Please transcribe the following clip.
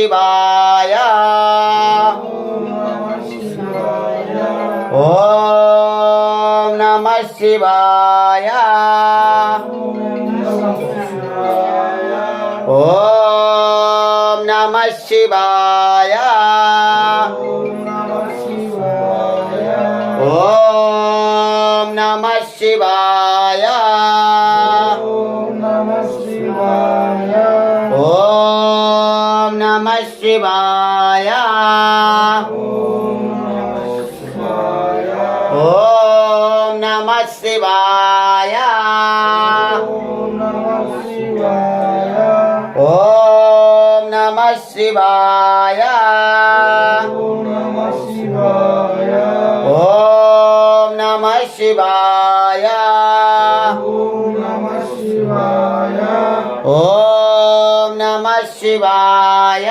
शिवाय ओम नमः शिवाय ओम नमः शिवाय ओम नमः शिवाय ओम नमः शिवाय ओम नमः शिवाय ओम नमः शिवाय ओम नमः शिवाय ओम नमः शिवाय